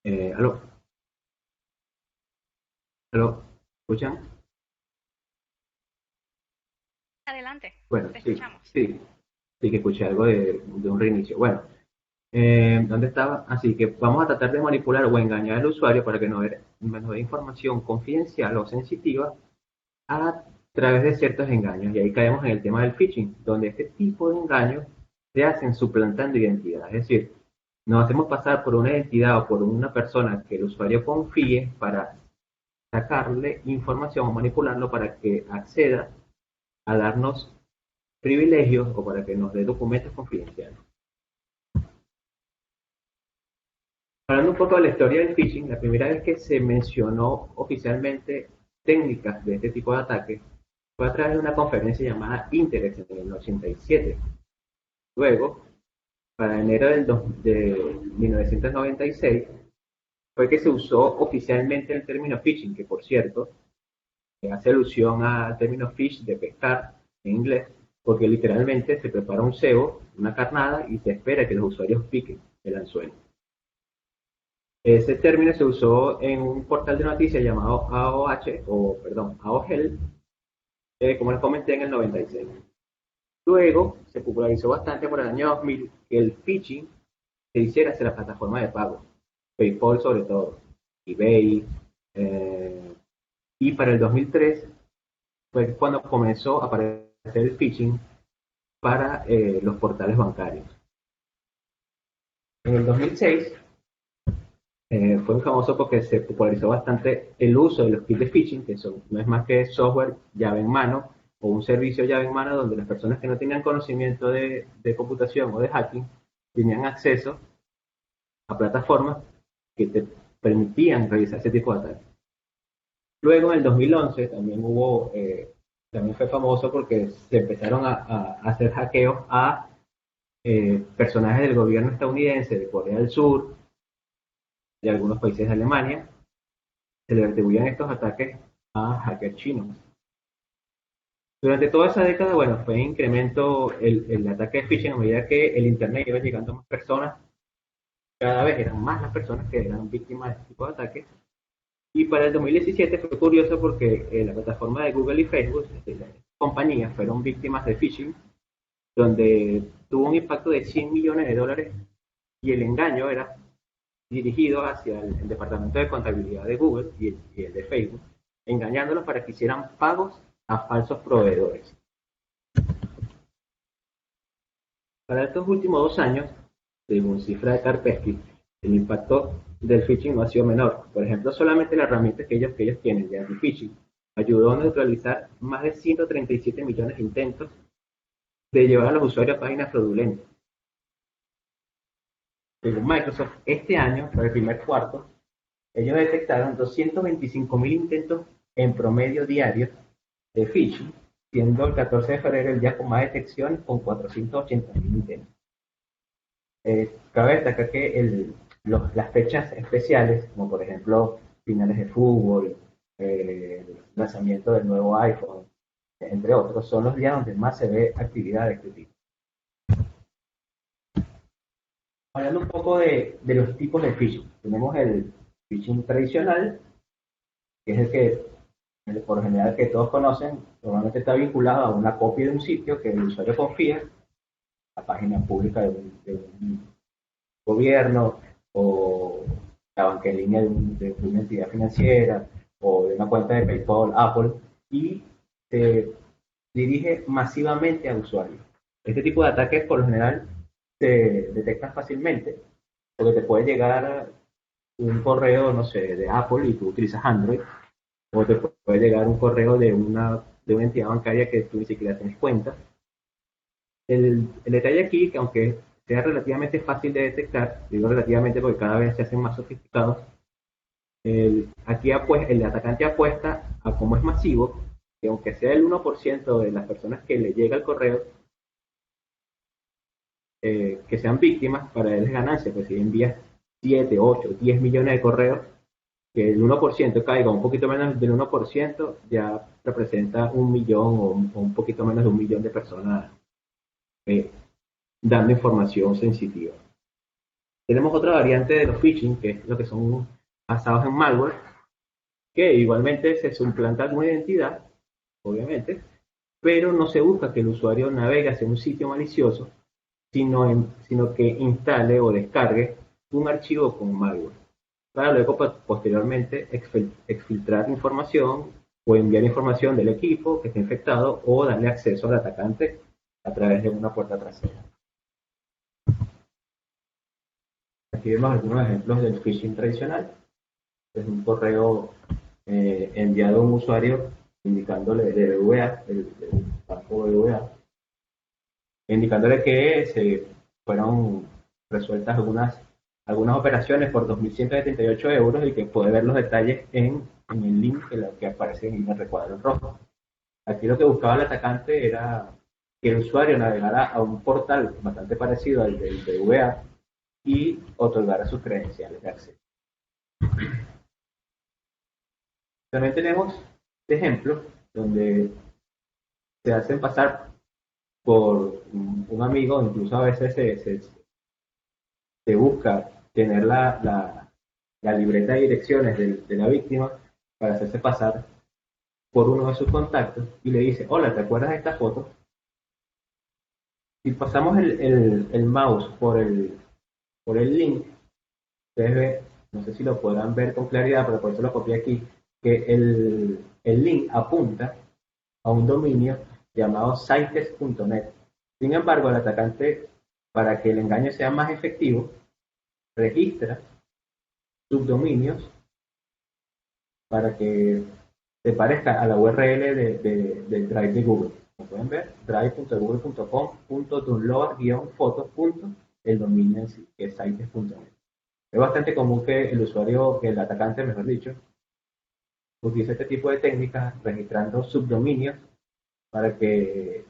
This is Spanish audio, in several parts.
¿Aló? ¿Aló? ¿Escuchan? Adelante, Bueno, te sí, escuchamos. sí, sí que escuché algo de un reinicio. Bueno, ¿dónde estaba? Así que vamos a tratar de manipular o engañar al usuario para que nos dé información confidencial o sensitiva a través de ciertos engaños. Y ahí caemos en el tema del phishing, donde este tipo de engaños se hacen suplantando identidad. Es decir, nos hacemos pasar por una identidad o por una persona que el usuario confíe para sacarle información o manipularlo para que acceda a darnos privilegios o para que nos dé documentos confidenciales. Hablando un poco de la historia del phishing, la primera vez que se mencionó oficialmente técnicas de este tipo de ataques fue a través de una conferencia llamada Interex en el 87. Luego, para enero de 1996, fue que se usó oficialmente el término phishing, que por cierto hace alusión al término fish de pescar en inglés, porque literalmente se prepara un cebo, una carnada, y se espera que los usuarios piquen el anzuelo. Ese término se usó en un portal de noticias llamado AOH, o perdón, AOGEL, como les comenté en el 96. Luego se popularizó bastante por el año 2000 que el phishing se hiciera hacia la plataforma de pago, PayPal sobre todo, eBay, eh, y para el 2003 fue cuando comenzó a aparecer el phishing para los portales bancarios. En el 2006 fue muy famoso porque se popularizó bastante el uso de los kits de phishing, que no es más que software llave en mano o un servicio llave en mano donde las personas que no tenían conocimiento de computación o de hacking tenían acceso a plataformas que te permitían realizar ese tipo de ataques. Luego, en el 2011, también fue famoso porque se empezaron a hacer hackeos a personajes del gobierno estadounidense, de Corea del Sur, de algunos países de Alemania. Se le atribuían estos ataques a hackers chinos. Durante toda esa década, bueno, fue en incremento el ataque de phishing a medida que el Internet iba llegando a más personas. Cada vez eran más las personas que eran víctimas de este tipo de ataques. Y para el 2017 fue curioso porque la plataforma de Google y Facebook, las compañías, fueron víctimas de phishing, donde tuvo un impacto de $100 millones y el engaño era dirigido hacia el departamento de contabilidad de Google y el de Facebook, engañándolos para que hicieran pagos a falsos proveedores. Para estos últimos 2 años, según cifra de Karpesky, el impacto del phishing no ha sido menor. Por ejemplo, solamente la herramienta que ellos tienen de anti-phishing ayudó a neutralizar más de 137 millones de intentos de llevar a los usuarios a páginas fraudulentas. Según Microsoft, este año, para el primer cuarto, ellos detectaron 225.000 intentos en promedio diarios de phishing, siendo el 14 de febrero el día con más detecciones con 480.000 intentos. Cabe destacar que las fechas especiales, como por ejemplo finales de fútbol, lanzamiento del nuevo iPhone, entre otros, son los días donde más se ve actividad de este tipo. Hablando un poco de los tipos de phishing, tenemos el phishing tradicional, que es el que por lo general que todos conocen, normalmente está vinculado a una copia de un sitio que el usuario confía, la página pública de un gobierno o la banca en línea de una entidad financiera o de una cuenta de PayPal, Apple, y se dirige masivamente a usuarios. Este tipo de ataques por lo general se detectan fácilmente porque te puede llegar un correo, no sé, de Apple y tú utilizas Android, o te puede llegar un correo de una entidad bancaria que tú ni siquiera tienes cuenta. El detalle aquí, que aunque sea relativamente fácil de detectar, digo relativamente porque cada vez se hacen más sofisticados, el atacante apuesta a cómo es masivo, que aunque sea el 1% de las personas que le llega el correo, que sean víctimas, para él es ganancia, pues si envías 7, 8, 10 millones de correos, que el 1% caiga un poquito menos del 1% ya representa 1 millón o un poquito menos de 1 millón de personas eh, dando información sensitiva. Tenemos otra variante de los phishing, que es lo que son basados en malware, que igualmente se suplanta una identidad, obviamente, pero no se busca que el usuario navegue hacia un sitio malicioso, sino que instale o descargue un archivo con malware, para luego posteriormente exfiltrar información o enviar información del equipo que está infectado o darle acceso al atacante a través de una puerta trasera. Aquí vemos algunos ejemplos del phishing tradicional. Es un correo enviado a un usuario indicándole de BVA, el banco BVA, indicándole que se fueron resueltas algunas operaciones por 2.178 euros y que puede ver los detalles en el link que aparece en el recuadro rojo. Aquí lo que buscaba el atacante era que el usuario navegara a un portal bastante parecido al del BVA y otorgara sus credenciales de acceso. También tenemos ejemplos donde se hacen pasar por un amigo, incluso a veces se busca tener la libreta de direcciones de la víctima para hacerse pasar por uno de sus contactos y le dice, hola, ¿te acuerdas de esta foto? Si pasamos el mouse por el link, ustedes ven, no sé si lo podrán ver con claridad, pero por eso lo copié aquí, que el link apunta a un dominio llamado sites.net. Sin embargo, el atacante, para que el engaño sea más efectivo, registra subdominios para que se parezca a la URL del Drive de Google. Como pueden ver, drive.google.com.download-fotos. El dominio en sí, que es sites.net. Es bastante común que el usuario, que el atacante, mejor dicho, utilice este tipo de técnicas registrando subdominios para que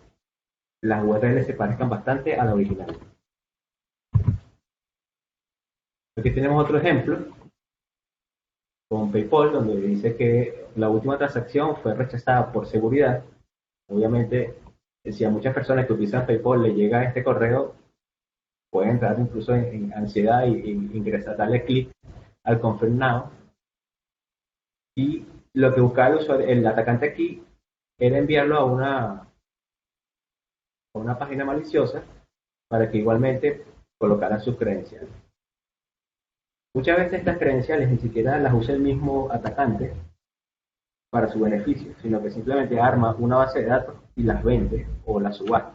las URL se parezcan bastante a la original. Aquí tenemos otro ejemplo con PayPal, donde dice que la última transacción fue rechazada por seguridad. Obviamente, si a muchas personas que utilizan PayPal le llega este correo, pueden entrar incluso en ansiedad y ingresar, darle clic al Confirm Now. Y lo que buscaba el atacante aquí era enviarlo a una página maliciosa para que igualmente colocaran sus credenciales. Muchas veces estas credenciales ni siquiera las usa el mismo atacante para su beneficio, sino que simplemente arma una base de datos y las vende o las subasta.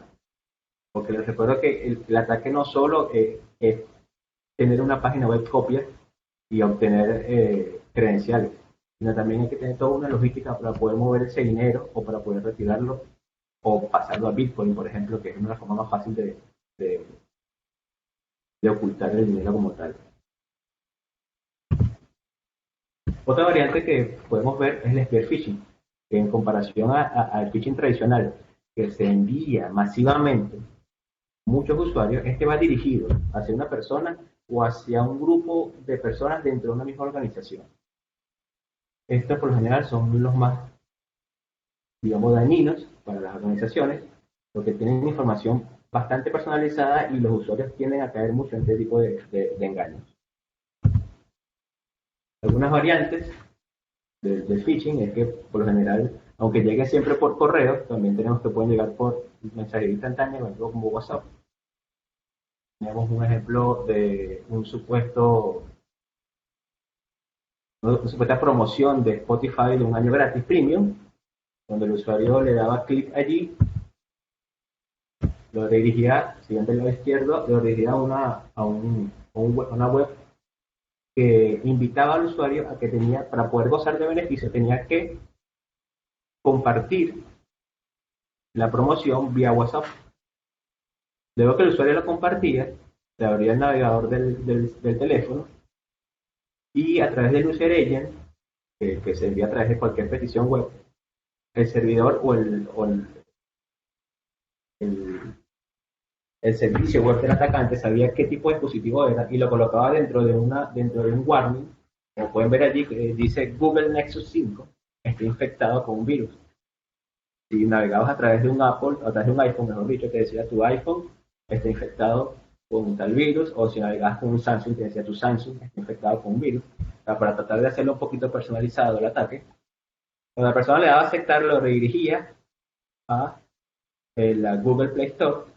Porque les recuerdo que el ataque no solo es tener una página web copia y obtener credenciales, sino también hay que tener toda una logística para poder mover ese dinero o para poder retirarlo o pasarlo a Bitcoin, por ejemplo, que es una forma más fácil de ocultar el dinero como tal. Otra variante que podemos ver es el spear phishing, que en comparación al phishing tradicional, que se envía masivamente muchos usuarios, este va dirigido hacia una persona o hacia un grupo de personas dentro de una misma organización. Estos por lo general son los más, digamos, dañinos para las organizaciones, porque tienen información bastante personalizada y los usuarios tienden a caer mucho en este tipo de engaños. Algunas variantes del phishing es que por lo general, aunque llegue siempre por correo, también tenemos que pueden llegar por mensajería instantánea, como WhatsApp. Tenemos un ejemplo de una supuesta promoción de Spotify de un año gratis premium, donde el usuario le daba clic allí, lo dirigía, siguiente al lado izquierdo, lo dirigía a una web que invitaba al usuario a que para poder gozar de beneficios, tenía que compartir la promoción vía WhatsApp. Luego que el usuario lo compartía, se abría el navegador del teléfono y a través del user agent, que se envía a través de cualquier petición web, el servidor o el servicio web del atacante sabía qué tipo de dispositivo era y lo colocaba dentro de un warning. Como pueden ver allí, dice Google Nexus 5 está infectado con un virus. Si navegabas a través de un Apple, a través de un iPhone, mejor dicho, te decía tu iPhone está infectado con tal virus, o si navegas con un Samsung, que decía tu Samsung está infectado con un virus, o sea, para tratar de hacerlo un poquito personalizado el ataque. Cuando la persona le daba a aceptar, lo redirigía a la Google Play Store,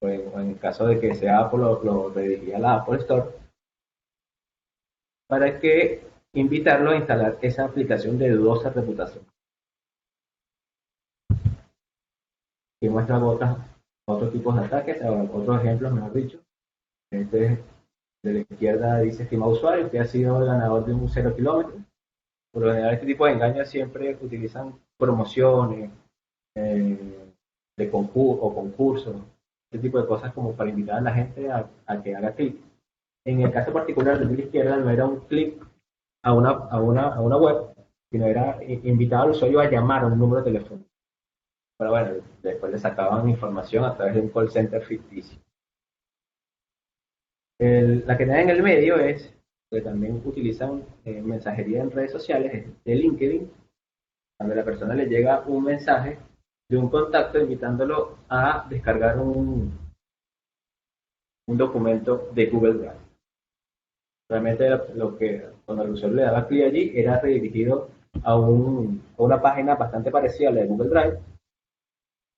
o en el caso de que sea Apple, lo redirigía a la Apple Store, para que invitarlo a instalar esa aplicación de dudosa reputación. Y muestra otros tipos de ataques, otros ejemplos, mejor dicho. Este de la izquierda dice estimado usuario, que ha sido el ganador de un 0 kilómetro. Por lo general, este tipo de engaños siempre utilizan promociones de concursos, este tipo de cosas como para invitar a la gente a que haga clic. En el caso particular de la izquierda no era un clic a una web, sino era invitar al usuario a llamar a un número de teléfono. Pero bueno, después le sacaban información a través de un call center ficticio. La que da en el medio es que también utilizan mensajería en redes sociales, de LinkedIn, cuando a la persona le llega un mensaje de un contacto invitándolo a descargar un documento de Google Drive. Realmente lo que cuando el usuario le daba clic allí era redirigido a una página bastante parecida a la de Google Drive,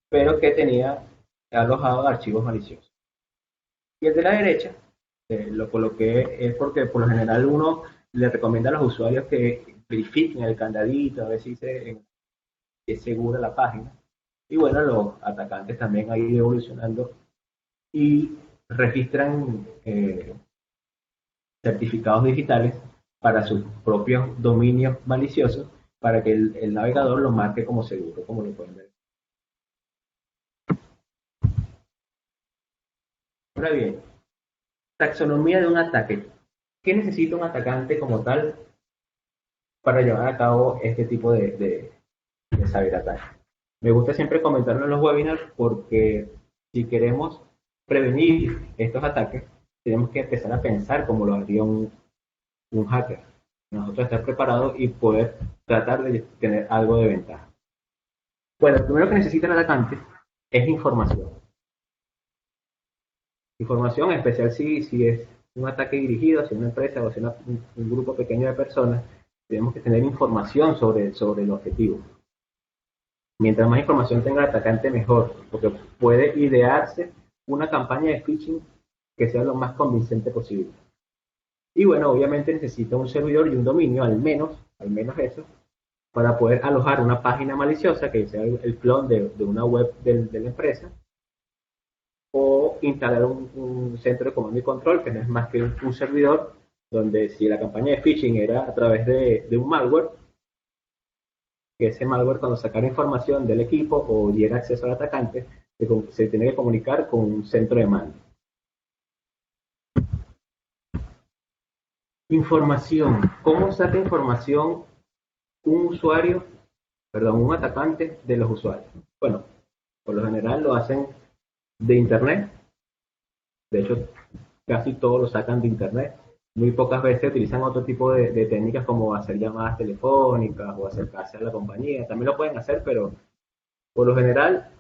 pero que tenía alojado archivos maliciosos. Y el de la derecha lo coloqué es porque por lo general uno le recomienda a los usuarios que verifiquen el candadito, a ver si es segura la página. Y bueno, los atacantes también han ido evolucionando y registran certificados digitales para sus propios dominios maliciosos para que el navegador lo marque como seguro, como lo pueden ver. Ahora bien, taxonomía de un ataque. ¿Qué necesita un atacante como tal para llevar a cabo este tipo de ciberataque? Me gusta siempre comentarlo en los webinars porque si queremos prevenir estos ataques, tenemos que empezar a pensar como lo haría un hacker. Nosotros estar preparados y poder tratar de tener algo de ventaja. Bueno, lo primero que necesita el atacante es información. Información, en especial si es un ataque dirigido hacia una empresa o hacia un grupo pequeño de personas, tenemos que tener información sobre el objetivo. Mientras más información tenga el atacante, mejor, porque puede idearse una campaña de phishing que sea lo más convincente posible. Y bueno, obviamente necesita un servidor y un dominio, al menos eso, para poder alojar una página maliciosa que sea el clon de una web de la empresa, o instalar un centro de comando y control, que no es más que un servidor, donde si la campaña de phishing era a través de un malware, que ese malware cuando sacara información del equipo o diera acceso al atacante, se tiene que comunicar con un centro de mando. Información. ¿Cómo saca información un atacante de los usuarios? Bueno, por lo general lo hacen de internet. De hecho, casi todos lo sacan de internet. Muy pocas veces utilizan otro tipo de técnicas como hacer llamadas telefónicas o acercarse a la compañía. También lo pueden hacer, pero por lo general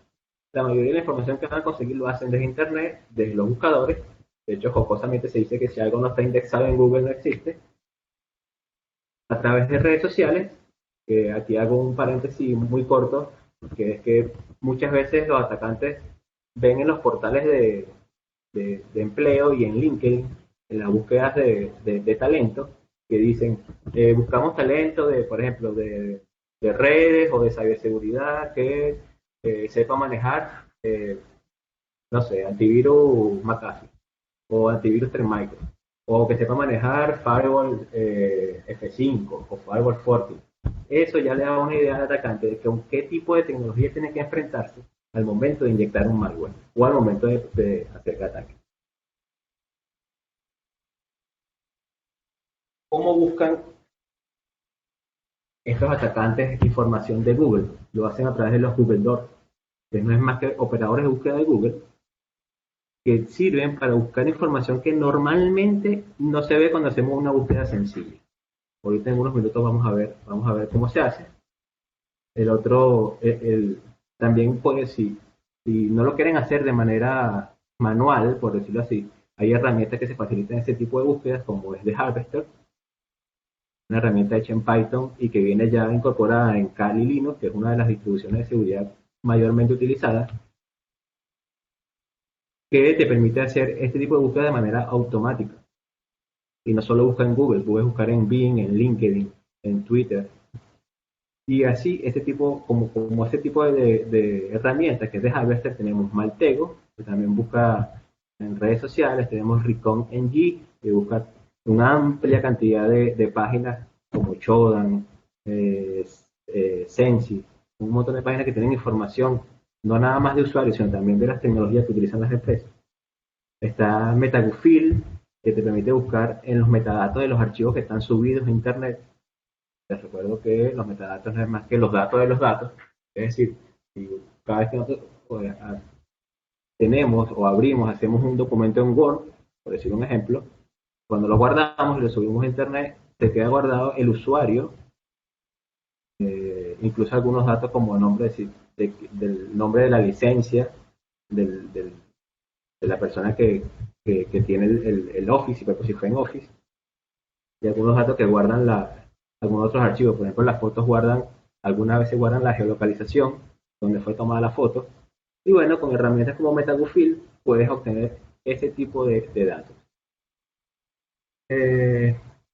la mayoría de la información que van a conseguir lo hacen desde internet, desde los buscadores. De hecho, jocosamente se dice que si algo no está indexado en Google no existe. A través de redes sociales, que aquí hago un paréntesis muy corto, que es que muchas veces los atacantes ven en los portales de empleo y en LinkedIn, en las búsquedas de talento, que dicen, buscamos talento por ejemplo, de redes o de ciberseguridad que sepa manejar, no sé, antivirus McAfee o antivirus Trend Micro, o que sepa manejar Firewall F5 o Firewall Fortinet. Eso ya le da una idea al atacante de con qué tipo de tecnología tiene que enfrentarse al momento de inyectar un malware o al momento de hacer el ataque. ¿Cómo buscan estos atacantes información de Google? Lo hacen a través de los Google Doors, que no es más que operadores de búsqueda de Google, que sirven para buscar información que normalmente no se ve cuando hacemos una búsqueda sencilla. Ahorita en unos minutos vamos a ver cómo se hace. El otro, también puede, si no lo quieren hacer de manera manual, por decirlo así, hay herramientas que se facilitan ese tipo de búsquedas, como es The Harvester, una herramienta hecha en Python y que viene ya incorporada en Kali Linux, que es una de las distribuciones de seguridad mayormente utilizadas, que te permite hacer este tipo de búsqueda de manera automática. Y no solo busca en Google, puedes buscar en Bing, en LinkedIn, en Twitter. Y así, este tipo de herramientas que es de Harvester, tenemos Maltego, que también busca en redes sociales, tenemos Recon NG, que busca una amplia cantidad de páginas como Chodan, Sensi, un montón de páginas que tienen información, no nada más de usuarios, sino también de las tecnologías que utilizan las empresas. Está Metagufil, que te permite buscar en los metadatos de los archivos que están subidos a Internet. Les recuerdo que los metadatos no es más que los datos de los datos. Es decir, si cada vez que nosotros tenemos o abrimos, hacemos un documento en Word, por decir un ejemplo, cuando lo guardamos y lo subimos a Internet, se queda guardado el usuario, incluso algunos datos como el nombre del nombre de la licencia del, del, de la persona que tiene el Office, si fue en Office, y algunos datos que guardan algunos otros archivos. Por ejemplo, las fotos algunas veces guardan la geolocalización, donde fue tomada la foto. Y bueno, con herramientas como Metagufil puedes obtener ese tipo de datos.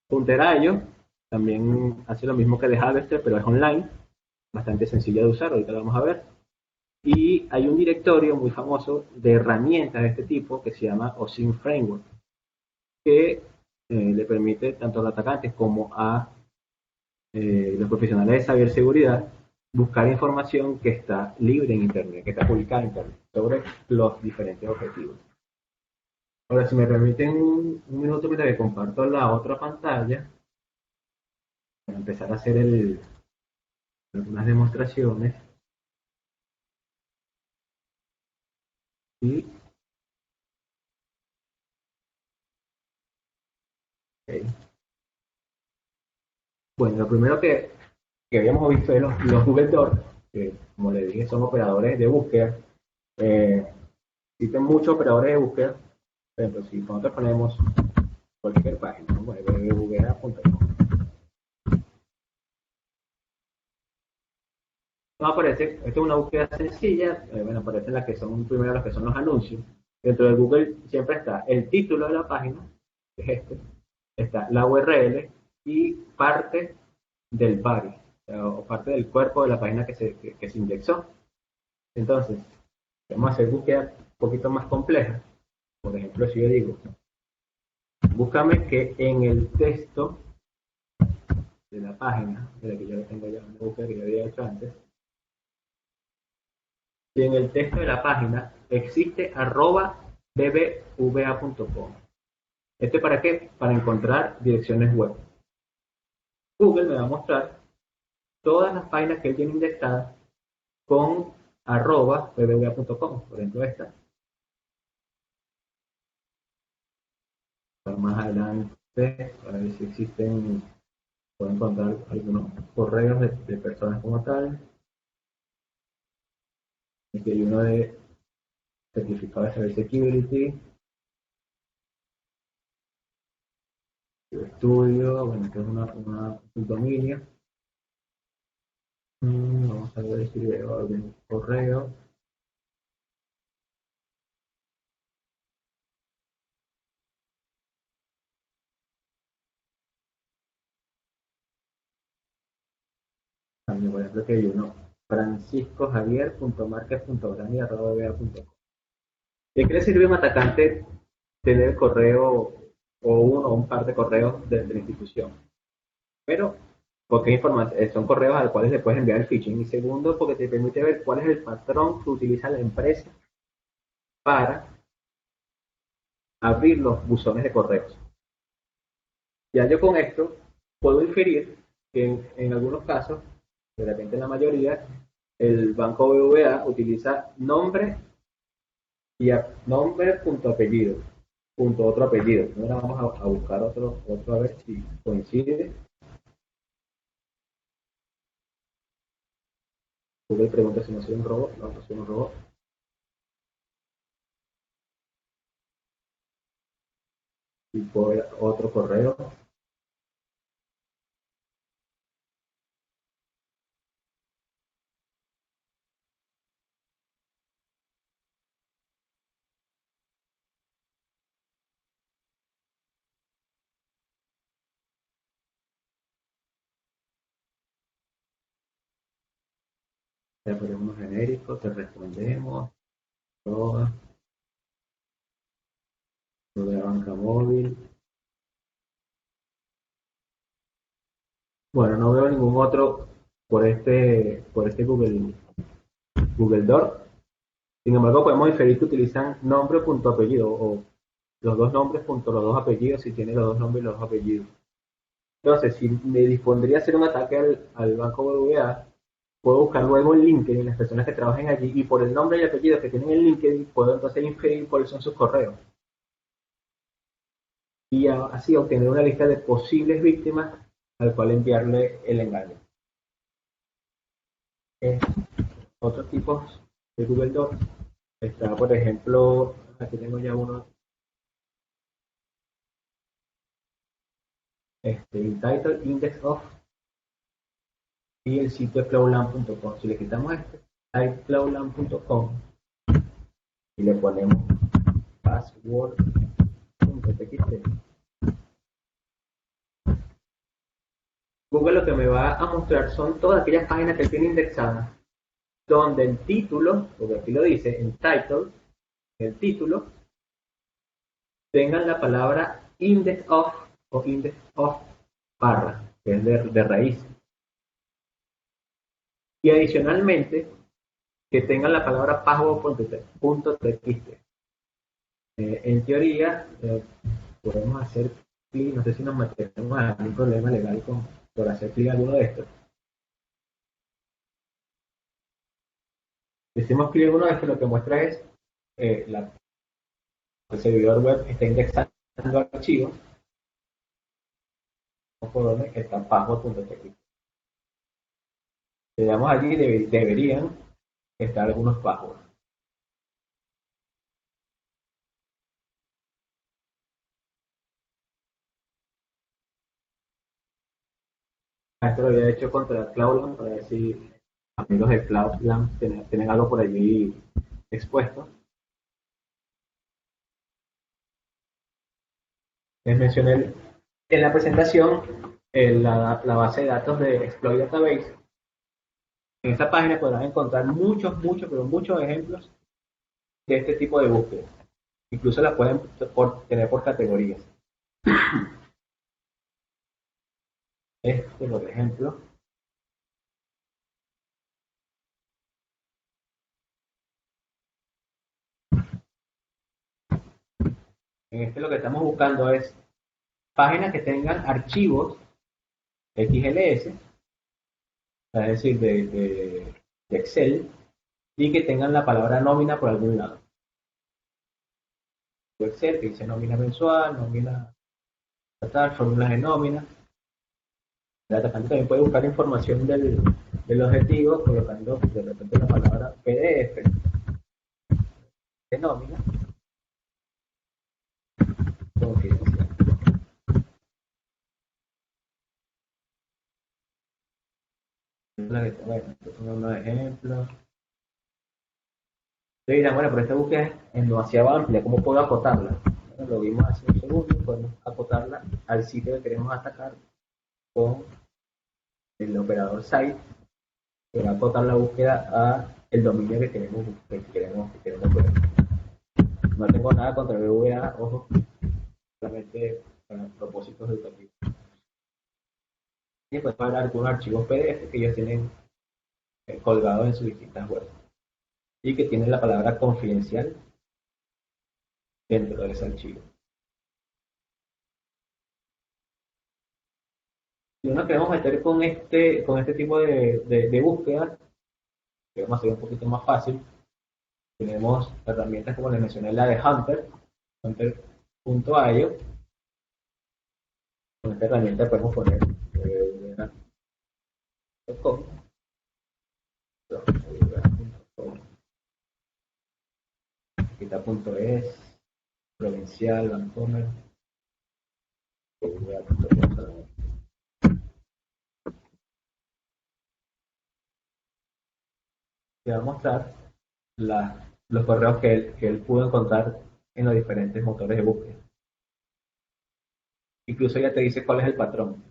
Punterayo también hace lo mismo que de Harvester, pero es online, bastante sencilla de usar, ahorita lo vamos a ver. Y hay un directorio muy famoso de herramientas de este tipo que se llama OSINT Framework, que le permite tanto a los atacantes como a los profesionales de ciberseguridad buscar información que está libre en Internet, que está publicada en Internet, sobre los diferentes objetivos. Ahora, si me permiten un minuto mientras que comparto la otra pantalla, para empezar a hacer algunas demostraciones. Y, okay. Bueno, lo primero que habíamos visto es los Google Docs, que como les dije son operadores de búsqueda. Existen muchos operadores de búsqueda. Por ejemplo, si nosotros ponemos cualquier página, ¿no? www.google.com, no aparece, esto es una búsqueda sencilla, bueno, aparecen las que son primero las que son los anuncios. Dentro de Google siempre está el título de la página, que es este, está la URL y parte del body, o parte del cuerpo de la página que se indexó. Entonces, vamos a hacer búsqueda un poquito más compleja. Por ejemplo, si yo digo, búscame que en el texto de la página, de la que yo tengo ya una búsqueda que yo había hecho antes, y en el texto de la página existe @bbva.com. ¿Esto para qué? Para encontrar direcciones web. Google me va a mostrar todas las páginas que él tiene indexadas con @bbva.com. Por ejemplo, esta. Más adelante, a ver si existen, puedo encontrar algunos correos de personas como tal. Aquí hay uno de certificado de cybersecurity, estudio, bueno, que es un dominio. Vamos a ver si veo algún correo. También, por ejemplo, que hay uno, franciscojavier.marquez.grani@va.com. ¿De qué le sirve a un atacante tener el correo o uno o un par de correos de la institución? Pero, porque son correos a los cuales le puedes enviar el phishing. Y segundo, porque te permite ver cuál es el patrón que utiliza la empresa para abrir los buzones de correos. Ya yo con esto puedo inferir que en algunos casos, de repente en la mayoría, el banco BBVA utiliza nombre y nombre punto apellido, punto otro apellido. Ahora vamos a buscar otro a ver si coincide. Google pregunta si no soy un robot, no soy un robot. y por otro correo. Te ponemos genérico, te respondemos, todo, lo de la banca móvil. Bueno, no veo ningún otro por este Google Doc. Sin embargo, podemos inferir que utilizan nombre punto apellido o los dos nombres punto los dos apellidos si tiene los dos nombres y los dos apellidos. Entonces, si me dispondría a hacer un ataque al banco BBVA, puedo buscar luego en LinkedIn las personas que trabajen allí y por el nombre y apellido que tienen en LinkedIn puedo entonces inferir cuáles son sus correos y así obtener una lista de posibles víctimas al cual enviarle el engaño. Otros tipos de Google Docs está, por ejemplo, aquí tengo ya uno, Entitled Index of y el sitio cloudland.com. Si le quitamos cloudland.com y le ponemos password.txt, Google lo que me va a mostrar son todas aquellas páginas que tiene indexadas donde el título, porque aquí lo dice, en title, el título, tengan la palabra index of o index of barra, que es de raíz. Y adicionalmente, que tengan la palabra password.txt. En teoría, podemos hacer clic, no sé si nos metemos a algún problema legal por hacer clic a alguno de estos. Decimos clic en uno de estos, lo que muestra es el servidor web está indexando archivos por donde está password.txt. Le damos allí, deberían estar algunos passwords. Esto lo había hecho contra Cloudland para ver si amigos de Cloudland tienen algo por allí expuesto. Les mencioné en la presentación la base de datos de Exploit Database. En esta página podrán encontrar pero muchos ejemplos de este tipo de búsqueda. Incluso las pueden tener por categorías. Por ejemplo, en lo que estamos buscando es páginas que tengan archivos XLS, es decir, de Excel, y que tengan la palabra nómina por algún lado. Excel que dice nómina mensual, nómina total, fórmulas de nómina. El atacante también puede buscar información del objetivo colocando de repente la palabra PDF de nómina. Confidencial. Bueno, estos son unos ejemplos. Ustedes dirán, bueno, pero esta búsqueda es demasiado amplia, ¿cómo puedo acotarla? Bueno, lo vimos hace un segundo, podemos acotarla al sitio que queremos atacar con el operador site, que va a acotar la búsqueda a el dominio que queremos ver. No tengo nada contra el BVA, ojo, solamente para propósitos educativos. Y después para algunos archivos PDF que ellos tienen colgados en sus distintas webs y que tienen la palabra confidencial dentro de ese archivo. Si nos queremos meter con este tipo de búsqueda, que vamos a hacer un poquito más fácil, tenemos herramientas como les mencioné, la de Hunter, hunter.io. Con esta herramienta podemos poner .com, aquí está .es, provincial, Vancomer, Te va a mostrar los correos que él pudo encontrar en los diferentes motores de búsqueda. Incluso ya te dice cuál es el patrón.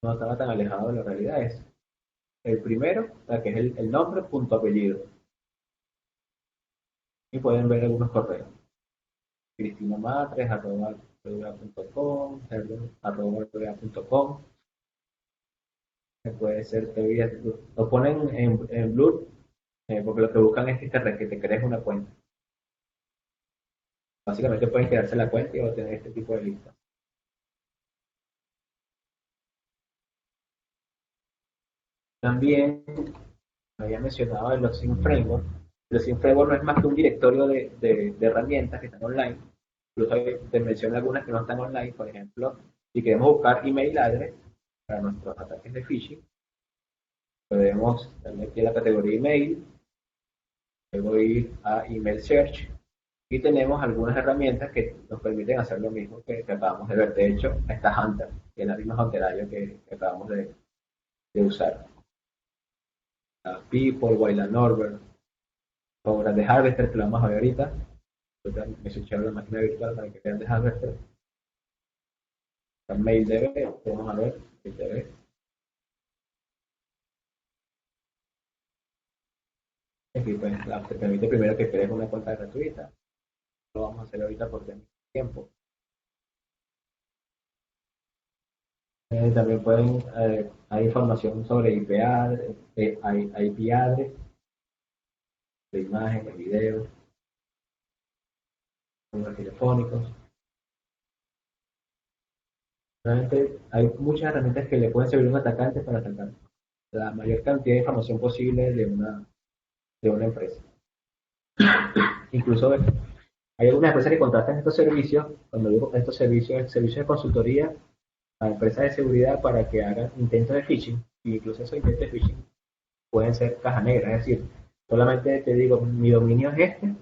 No estaba tan alejado de la realidad. Es el primero, que es el nombre, punto apellido. Y pueden ver algunos correos. cristinamatres@com, herlo@com. Puede ser, todavía lo ponen en Blur, porque lo que buscan es que te crees una cuenta. Básicamente pueden crearse la cuenta y obtener este tipo de lista. También había mencionado el Login Framework. El Login Framework no es más que un directorio de herramientas que están online. Incluso te menciono algunas que no están online. Por ejemplo, si queremos buscar email address para nuestros ataques de phishing, podemos darle aquí a la categoría email, luego ir a email search y tenemos algunas herramientas que nos permiten hacer lo mismo que acabamos de ver. De hecho, está Hunter, que es la misma Hunterayo que acabamos de usar. People, Wayland Norbert, o Grande Harvester, que lo vamos a ver ahorita. Me switcharon la máquina virtual para que vean de Harvester. MailDB, vamos a ver, MailDB. Aquí pues, te permite primero que crees una cuenta gratuita. Lo vamos a hacer ahorita por tiempo. También pueden, hay información sobre IP address, IP address, de imagen, de video, números telefónicos. Realmente hay muchas herramientas que le pueden servir a un atacante para atacar la mayor cantidad de información posible de una empresa. Incluso hay algunas empresas que contratan estos servicios, cuando digo estos servicios, servicios de consultoría a empresas de seguridad para que hagan intentos de phishing, e incluso esos intentos de phishing pueden ser caja negra, es decir, solamente te digo, mi dominio es este,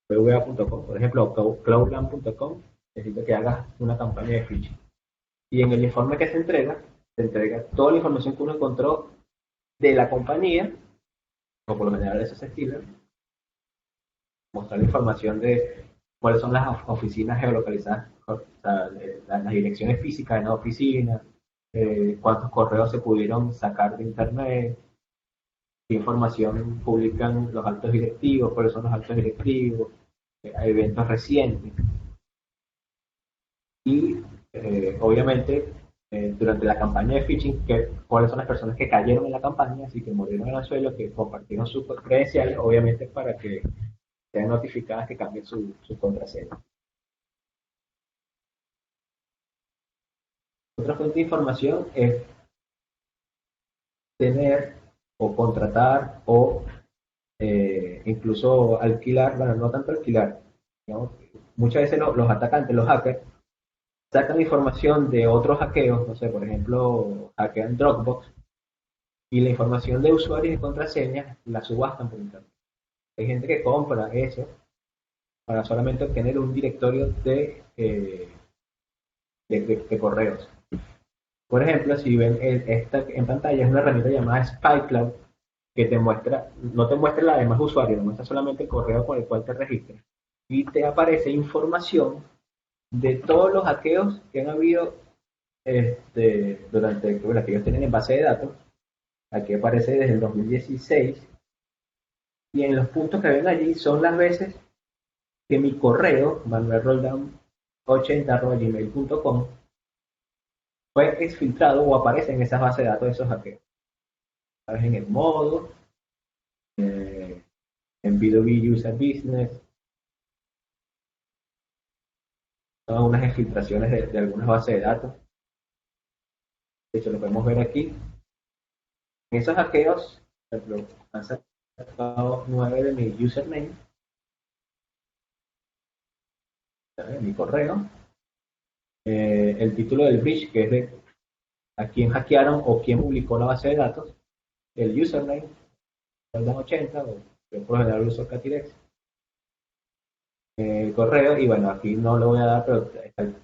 www.com, por ejemplo, cloudland.com, necesito que hagas una campaña de phishing. Y en el informe que se entrega toda la información que uno encontró de la compañía, o por lo general de esos estilos, mostrar la información de cuáles son las oficinas geolocalizadas, o sea, las direcciones físicas de la oficina, cuántos correos se pudieron sacar de internet, qué información publican los altos directivos, cuáles son los altos directivos, eventos recientes. Y obviamente durante la campaña de phishing, cuáles son las personas que cayeron en la campaña, así que murieron en el suelo, que compartieron sus credenciales, obviamente para que sean notificadas que cambien su contraseña. Otra fuente de información es tener o contratar o incluso alquilar, bueno, no tanto alquilar, ¿no? Muchas veces los atacantes, los hackers, sacan información de otros hackeos, no sé, por ejemplo, hackean Dropbox y la información de usuarios y contraseñas la subastan por internet. Hay gente que compra eso para solamente obtener un directorio de correos. Por ejemplo, si ven esta en pantalla, es una herramienta llamada SpyCloud que te muestra, no te muestra la demás usuarios, te muestra solamente el correo con el cual te registras y te aparece información de todos los hackeos que han habido durante, bueno, que ellos tienen en base de datos. Aquí aparece desde el 2016 y en los puntos que ven allí son las veces que mi correo, manuelroldán80@gmail.com, fue exfiltrado o aparece en esas bases de datos de esos hackeos. ¿Sabes? En el modo, en B2B User Business, son unas exfiltraciones de algunas bases de datos. De hecho, lo podemos ver aquí. En esos hackeos, por ejemplo, han sacado 9 de mi username, mi correo, el título del breach, que es de a quién hackearon o quién publicó la base de datos, el username, el 80, o yo por lo general uso Catirex, correo, y bueno, aquí no lo voy a dar, pero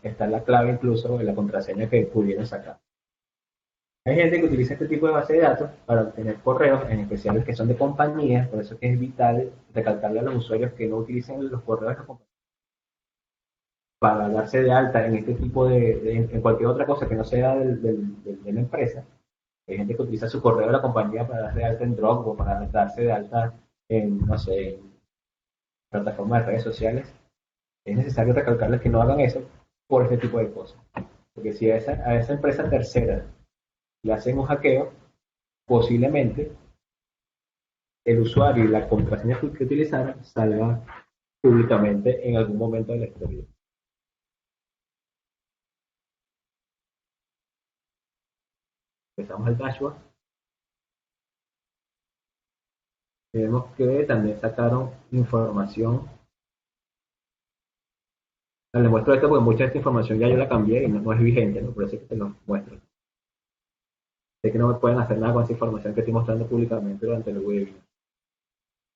está la clave incluso de la contraseña que pudieron sacar. Hay gente que utiliza este tipo de base de datos para obtener correos, en especial los que son de compañías, por eso que es vital recalcarle a los usuarios que no utilicen los correos de las compañías para darse de alta en este tipo en cualquier otra cosa que no sea de la empresa. Hay gente que utiliza su correo de la compañía para darse de alta en Dropbox o para darse de alta en, no sé, en plataformas de redes sociales. Es necesario recalcarles que no hagan eso por este tipo de cosas. Porque si a esa empresa tercera le hacen un hackeo, posiblemente el usuario y la contraseña que utilizaron salga públicamente en algún momento de la historia. Empezamos el dashboard. Vemos que también sacaron información. Les muestro esto porque mucha de esta información ya yo la cambié y no es vigente, ¿no? Por eso es que te lo muestro. Sé que no me pueden hacer nada con esa información que estoy mostrando públicamente durante el webinar.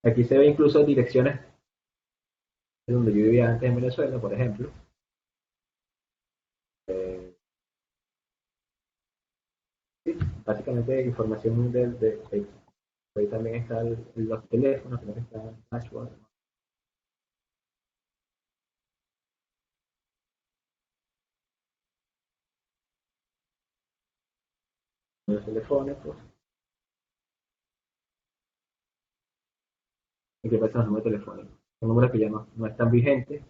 Aquí se ve incluso direcciones de donde yo vivía antes en Venezuela, por ejemplo. Eh, sí, básicamente información de ahí también están los teléfonos, también está el dashboard, los telefónicos, y que pasan los números telefónicos. Son números que ya no están vigentes.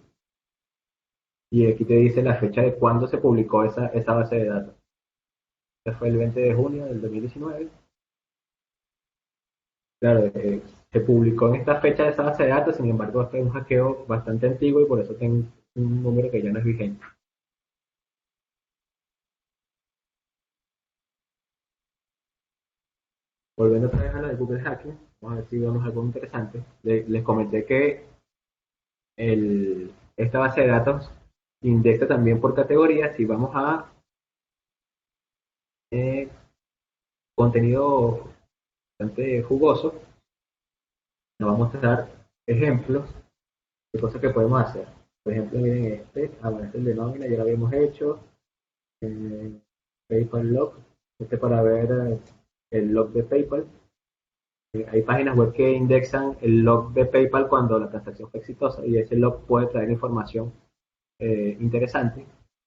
Y aquí te dice la fecha de cuándo se publicó esa base de datos. Este fue el 20 de junio del 2019. Claro, se publicó en esta fecha esa base de datos, sin embargo, este es un hackeo bastante antiguo y por eso tengo un número que ya no es vigente. Volviendo otra vez a la de Google Hacking, vamos a ver si vemos algo interesante. Les comenté que esta base de datos indexa también por categorías. Si vamos a eh, contenido bastante jugoso, nos va a mostrar ejemplos de cosas que podemos hacer. Por ejemplo, miren bueno, este el de nómina, ya lo habíamos hecho. Eh, PayPal Log, para ver el log de PayPal. Hay páginas web que indexan el log de PayPal cuando la transacción fue exitosa y ese log puede traer información interesante.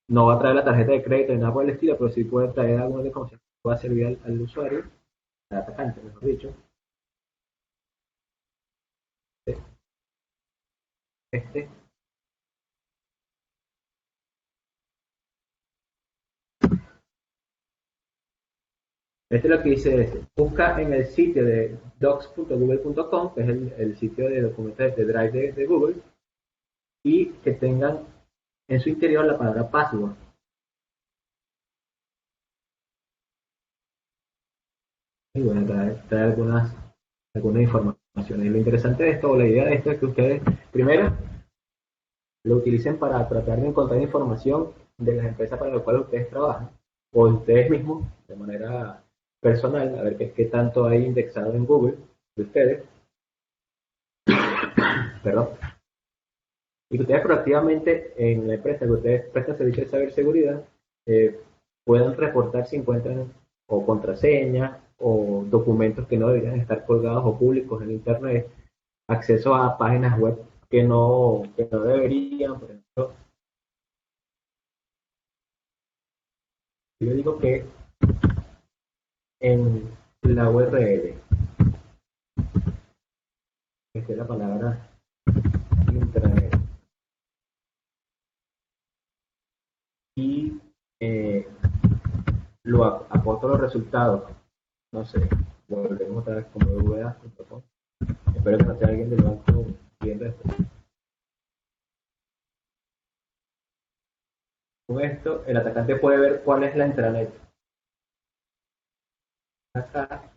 No va a traer la tarjeta de crédito ni nada por el estilo, pero sí puede traer alguna información que pueda servir al usuario, al atacante, mejor dicho. Este, este lo que dice es, busca en el sitio de docs.google.com, que es el sitio de documentos de Drive de Google, y que tengan en su interior la palabra password. Y bueno, trae algunas informaciones. Y lo interesante de esto, o la idea de esto, es que ustedes primero lo utilicen para tratar de encontrar información de las empresas para las cuales ustedes trabajan, o ustedes mismos, de manera personal, a ver qué tanto hay indexado en Google de ustedes, perdón, y que ustedes proactivamente en la empresa que ustedes prestan servicio de ciberseguridad eh, puedan reportar si encuentran o contraseñas o documentos que no deberían estar colgados o públicos en Internet, acceso a páginas web que no deberían. Por ejemplo, yo digo que en la URL, que es la palabra intranet, y eh, aporto los resultados, no sé, volvemos otra vez como www.com. Espero que no sea alguien del banco viendo esto. Con esto, el atacante puede ver cuál es la intranet. Acá,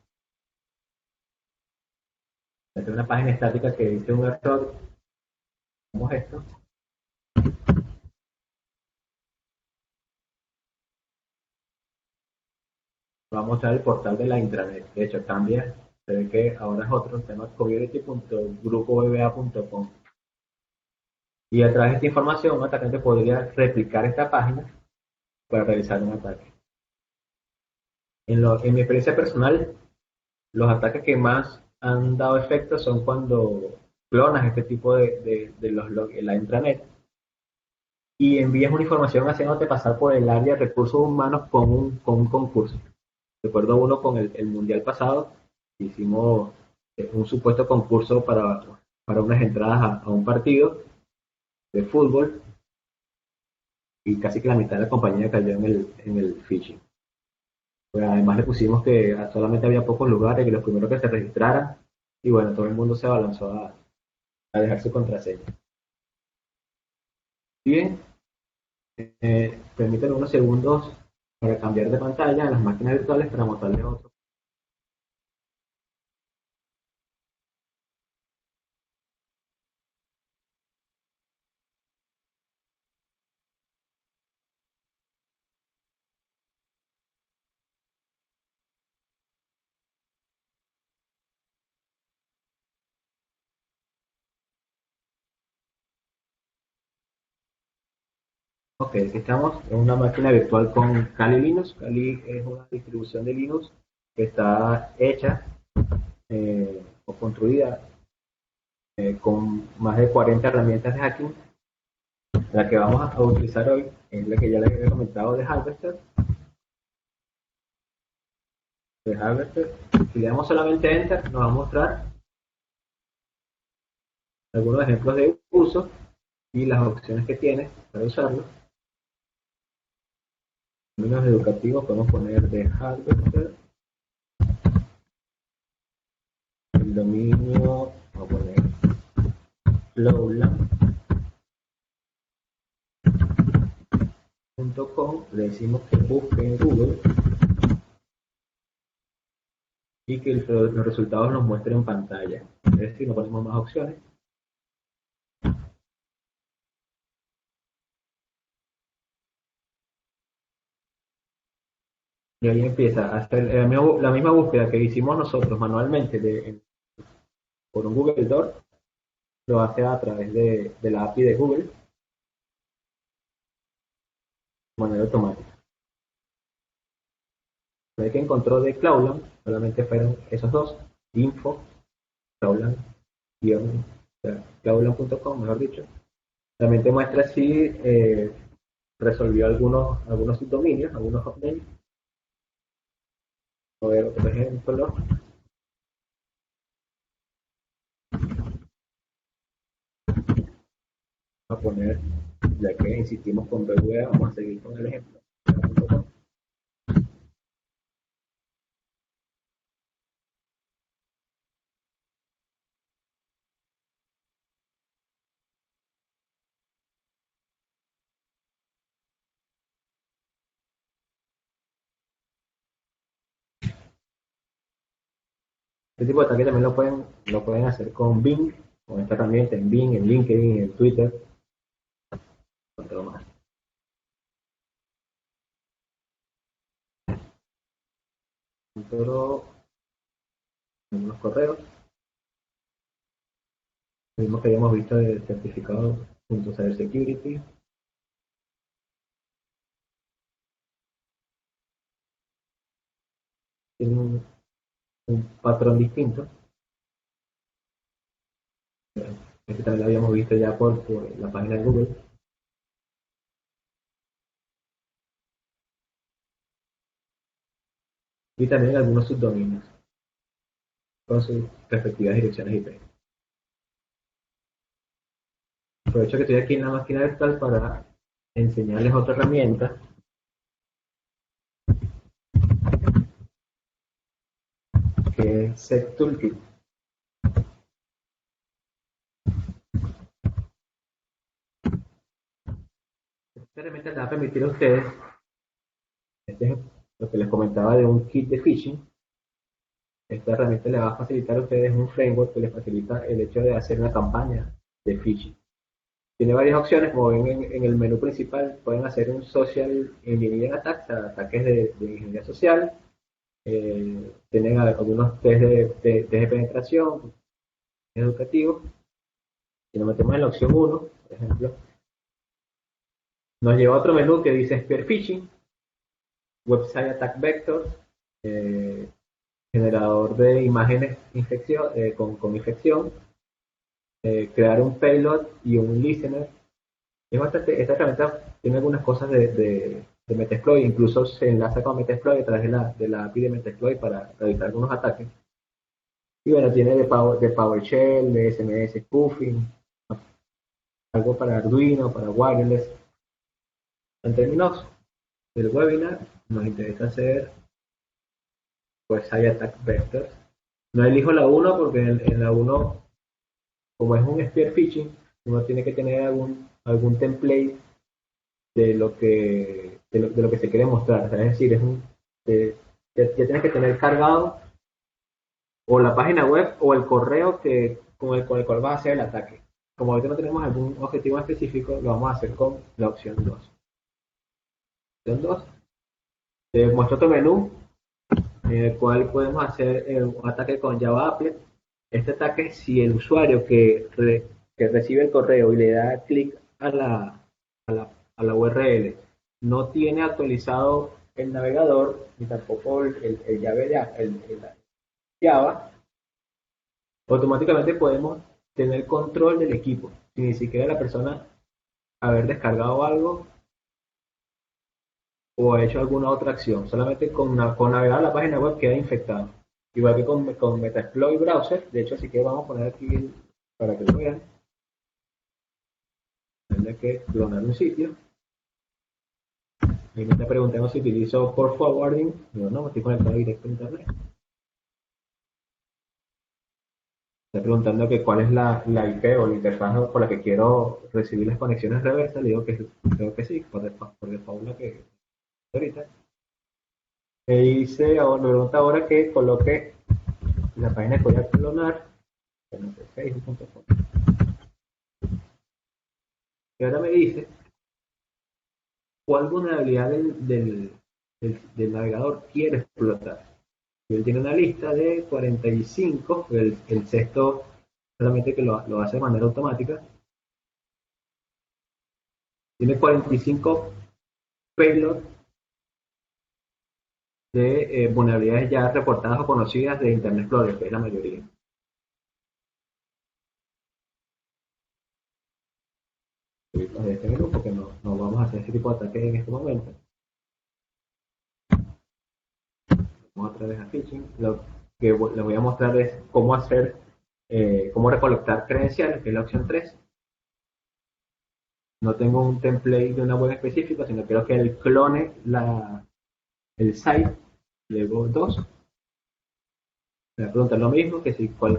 esta es una página estática que dice un error. Como esto. Va a mostrar el portal de la intranet. De hecho, cambia. Se ve que ahora es otro tema, community.grupovba.com. Y a través de esta información, un atacante podría replicar esta página para realizar un ataque. En mi experiencia personal, los ataques que más han dado efecto son cuando clonas este tipo en la intranet y envías una información haciéndote pasar por el área de recursos humanos con un concurso. Recuerdo uno con el mundial pasado, hicimos un supuesto concurso para unas entradas a un partido de fútbol y casi que la mitad de la compañía cayó en el phishing. Pues además le pusimos que solamente había pocos lugares, que los primeros que se registraran, y bueno, todo el mundo se abalanzó a dejar su contraseña. Bien, permítanme unos segundos para cambiar de pantalla en las máquinas virtuales para mostrarles otro. Ok, aquí estamos en una máquina virtual con Kali Linux. Kali es una distribución de Linux que está hecha o construida con más de 40 herramientas de hacking. La que vamos a utilizar hoy es la que ya les había comentado de Harvester. Si le damos solamente Enter, nos va a mostrar algunos ejemplos de uso y las opciones que tiene para usarlo. En términos educativos podemos poner de Harvester, el dominio, vamos a poner lowland.com, le decimos que busque en Google y que los resultados nos muestren en pantalla. Es decir, no ponemos más opciones. Y ahí empieza a hacer la misma búsqueda que hicimos nosotros manualmente por un Google Doc, lo hace a través de la API de Google de manera automática. Lo que encontró de Cloudland solamente fueron esos dos, info, Cloudland, cloudland.com, mejor dicho. También te muestra si resolvió algunos subdominios, algunos hotnames. A ver, por ejemplo, a poner, ya que insistimos con BWA, vamos a seguir con el ejemplo. Este tipo de ataque también lo pueden hacer con Bing, con esta herramienta en Bing, en LinkedIn, en Twitter, con todo más. Pero unos correos, lo mismo que habíamos visto de certificado .cybersecurity. Tiene un patrón distinto. Este también lo habíamos visto ya por la página de Google. Y también algunos subdominios con sus respectivas direcciones IP. Aprovecho que estoy aquí en la máquina virtual para enseñarles otra herramienta que es SecToolkit. Esta herramienta les va a permitir a ustedes, este es lo que les comentaba de un kit de phishing. Esta herramienta le va a facilitar a ustedes un framework que les facilita el hecho de hacer una campaña de phishing. Tiene varias opciones, como ven en el menú principal, pueden hacer un social engineering attack, ataques de ingeniería social. Tienen algunos test de penetración educativos. Si nos metemos en la opción 1, por ejemplo. Nos lleva a otro menú que dice Spear Phishing, Website Attack Vectors, eh, generador de imágenes con infección, crear un payload y un listener. Esta herramienta tiene algunas cosas de Metasploit, incluso se enlaza con Metasploit a través de la API de Metasploit para evitar algunos ataques. Y bueno, tiene de PowerShell, de SMS spoofing, algo para Arduino, para wireless. En términos del webinar, nos interesa hacer pues hay attack vectors. No elijo la uno porque en la uno, como es un spear phishing, uno tiene que tener algún template de lo que se quiere mostrar. O sea, es decir, ya tienes que tener cargado o la página web o el correo con el cual vas a hacer el ataque. Como ahorita no tenemos algún objetivo específico, lo vamos a hacer con la opción 2. Opción 2, te muestro otro menú en el cual podemos hacer un ataque con Java Applet. Este ataque, si el usuario que recibe el correo y le da clic a la URL no tiene actualizado el navegador ni tampoco el Java, automáticamente podemos tener control del equipo, sin ni siquiera la persona haber descargado algo o ha hecho alguna otra acción. Solamente con navegar a la página web queda infectado. Igual que con Metasploit Browser. De hecho, así que vamos a poner aquí para que lo vean. Tendré que clonar un sitio. Y me está preguntando si utilizo port forwarding. Digo, no, me estoy conectado directo a internet. Está preguntando que cuál es la IP o la interfaz por la que quiero recibir las conexiones reversas. Le digo que creo que sí, por default la que ahorita. Me dice, me pregunta ahora que coloque la página que voy a clonar, facebook.com. Y ahora me dice cuál vulnerabilidad del navegador quiere explotar. Y él tiene una lista de 45, el sexto solamente que lo hace de manera automática. Tiene 45 payloads de vulnerabilidades ya reportadas o conocidas de Internet Explorer, que es la mayoría. De este menú porque no vamos a hacer ese tipo de ataques en este momento. Vamos otra vez a phishing. Lo que les voy a mostrar es cómo hacer, cómo recolectar credenciales, que es la opción 3. No tengo un template de una web específica, sino quiero que él clone el site, luego 2. Me va a preguntar lo mismo, que si cuál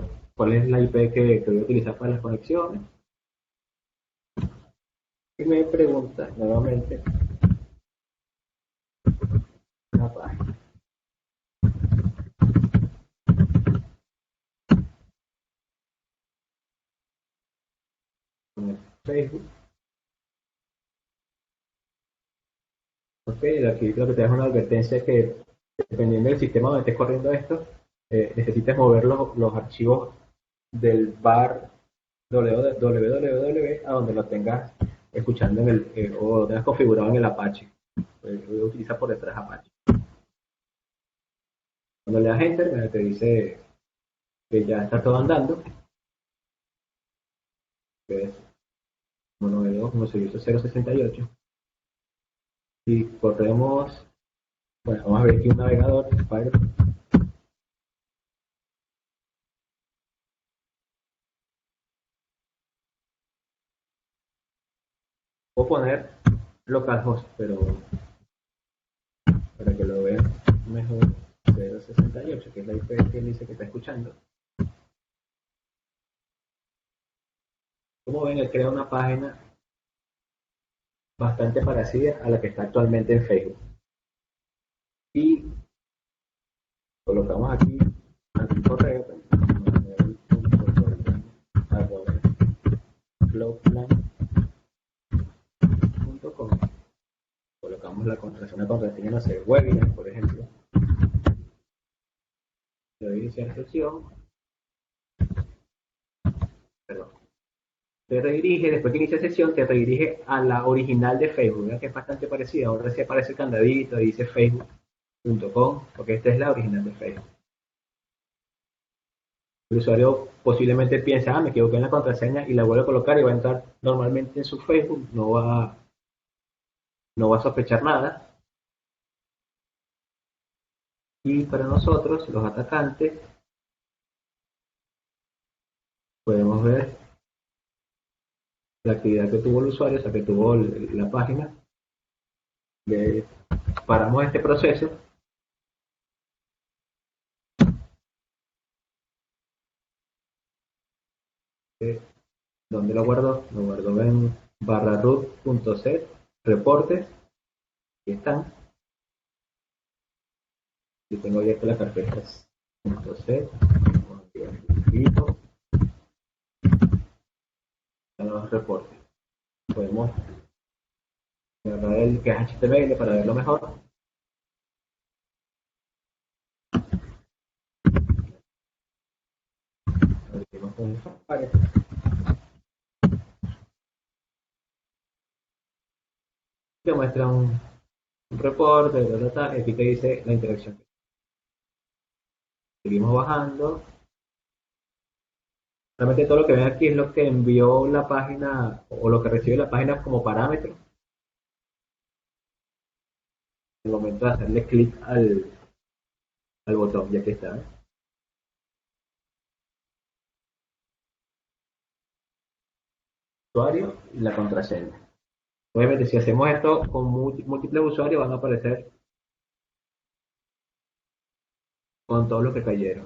es la IP que voy a utilizar para las conexiones. Y me pregunta nuevamente una página. Con el Facebook. Ok, aquí creo que te dejo una advertencia que dependiendo del sistema donde estés corriendo esto, necesitas mover los archivos del bar www a donde lo tengas escuchando o lo tengas configurado en el Apache. Lo utiliza por detrás Apache. Cuando le das Enter, te dice que ya está todo andando. Que es como servicio 068. Y corremos, bueno, vamos a ver aquí un navegador, Firefox. Puedo poner localhost, pero para que lo vean mejor, 068, que es la IP que dice que está escuchando. Como ven, él crea una página bastante parecida a la que está actualmente en Facebook. Y colocamos aquí el correo, cloudplan.com. Colocamos la contraseña, no sé, webinar, por ejemplo. Le doy iniciar sesión. Perdón. te redirige, después que inicia sesión, te redirige a la original de Facebook, ¿verdad? Que es bastante parecida. Ahora sí aparece el candadito y dice facebook.com, porque esta es la original de Facebook. El usuario posiblemente piensa, me equivoqué en la contraseña y la vuelve a colocar y va a entrar normalmente en su Facebook, no va a sospechar nada. Y para nosotros, los atacantes, podemos ver la actividad que tuvo el usuario, o sea, que tuvo la página. Le paramos este proceso. ¿Dónde lo guardo? Lo guardo en barra root.set, reportes, aquí están. Y tengo abiertas las carpetas .set, los reportes. Podemos agarrar el que es HTML para verlo mejor. Abrimos con Safari. Que muestra un reporte, y aquí te dice la interacción. Seguimos bajando. Realmente todo lo que ven aquí es lo que envió la página o lo que recibe la página como parámetro. En el momento de hacerle clic al botón, ya que está. Usuario y la contraseña. Obviamente, si hacemos esto con múltiples usuarios, van a aparecer con todos los que cayeron.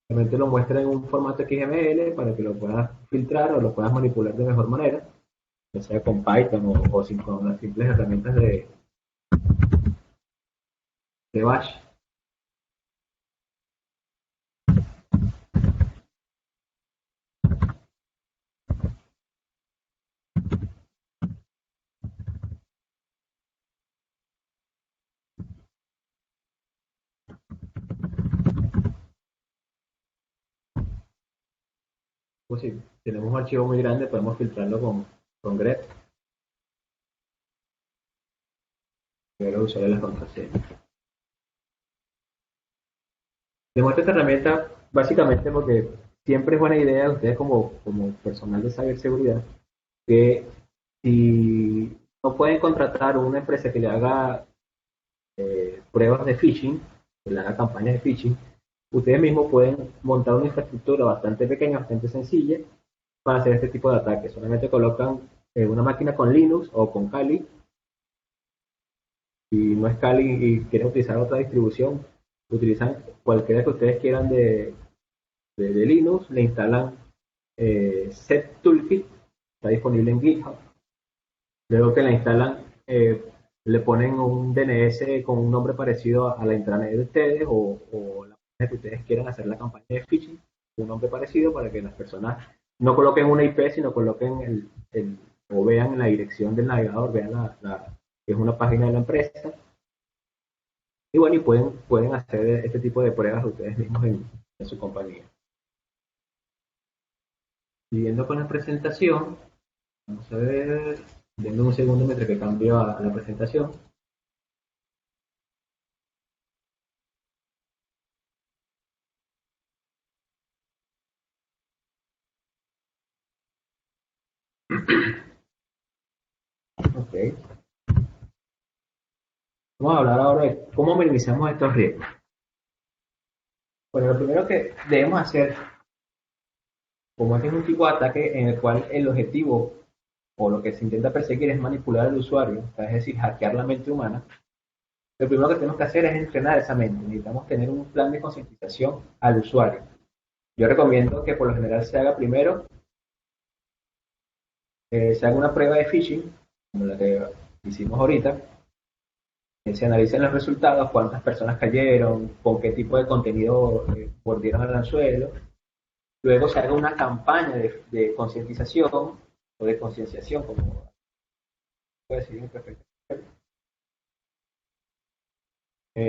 Realmente lo muestra en un formato XML para que lo puedas filtrar o lo puedas manipular de mejor manera, ya sea con Python o con las simples herramientas de Bash. Pues si tenemos un archivo muy grande, podemos filtrarlo con grep, que lo usaré las contraseñas. Les muestro esta herramienta básicamente porque siempre es buena idea, ustedes como personal de ciberseguridad, que si no pueden contratar una empresa que le haga pruebas de phishing, que le haga campañas de phishing, ustedes mismos pueden montar una infraestructura bastante pequeña, bastante sencilla, para hacer este tipo de ataques. Solamente colocan una máquina con Linux o con Kali. Si no es Kali y quieren utilizar otra distribución, utilizan cualquiera que ustedes quieran de Linux, le instalan Set Toolkit, está disponible en GitHub. Luego que la instalan, le ponen un DNS con un nombre parecido a la intranet de ustedes o la página que ustedes quieran hacer la campaña de phishing, un nombre parecido para que las personas no coloquen una IP, sino coloquen o vean la dirección del navegador, vean que es una página de la empresa. Y bueno, y pueden hacer este tipo de pruebas ustedes mismos en su compañía. Siguiendo con la presentación, vamos a ver, denme un segundo mientras que cambio a la presentación. Ok. Vamos a hablar ahora de cómo minimizamos estos riesgos. Bueno, lo primero que debemos hacer, como este es un tipo de ataque en el cual el objetivo o lo que se intenta perseguir es manipular al usuario, es decir, hackear la mente humana, lo primero que tenemos que hacer es entrenar esa mente. Necesitamos tener un plan de concientización al usuario. Yo recomiendo que por lo general se haga primero, se haga una prueba de phishing, como la que hicimos ahorita, se analicen los resultados, cuántas personas cayeron, con qué tipo de contenido mordieron el anzuelo. Luego se haga una campaña de concientización o de concienciación, como puede decir perfecto,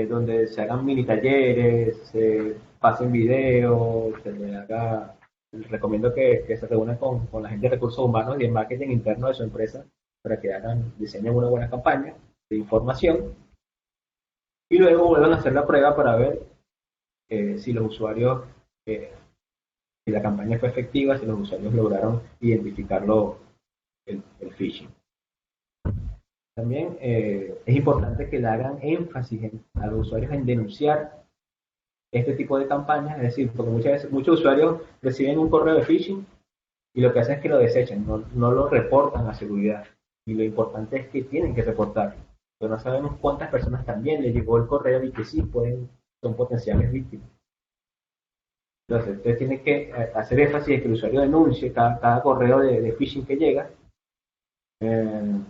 donde se hagan mini talleres, se pasen videos, se le haga Les recomiendo que se reúnan con la gente de recursos humanos y de marketing interno de su empresa para que diseñen una buena campaña de información y luego vuelvan a hacer la prueba para ver si los usuarios, eh, si la campaña fue efectiva, si los usuarios lograron identificarlo, el phishing. También es importante que le hagan énfasis a los usuarios en denunciar este tipo de campañas, es decir, porque muchas veces muchos usuarios reciben un correo de phishing y lo que hacen es que lo desechan, no lo reportan a seguridad. Y lo importante es que tienen que reportar. Pero no sabemos cuántas personas también les llegó el correo y que sí son potenciales víctimas. Entonces, usted tiene que hacer énfasis en que el usuario denuncie cada correo de phishing que llega. Eh,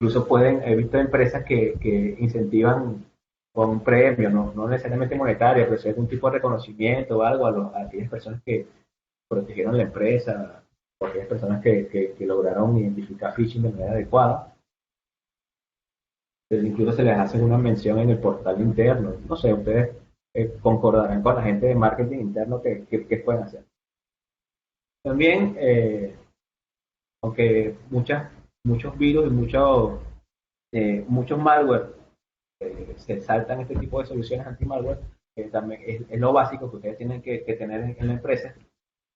Incluso he visto empresas que incentivan con un premio, no necesariamente monetario, pero si algún tipo de reconocimiento o algo a aquellas personas que protegieron la empresa, o aquellas personas que lograron identificar phishing de manera adecuada. Incluso se les hace una mención en el portal interno. No sé, ustedes concordarán con la gente de marketing interno que pueden hacer. También, aunque muchos virus y muchos malware se saltan este tipo de soluciones anti-malware, también es lo básico que ustedes tienen que tener en la empresa.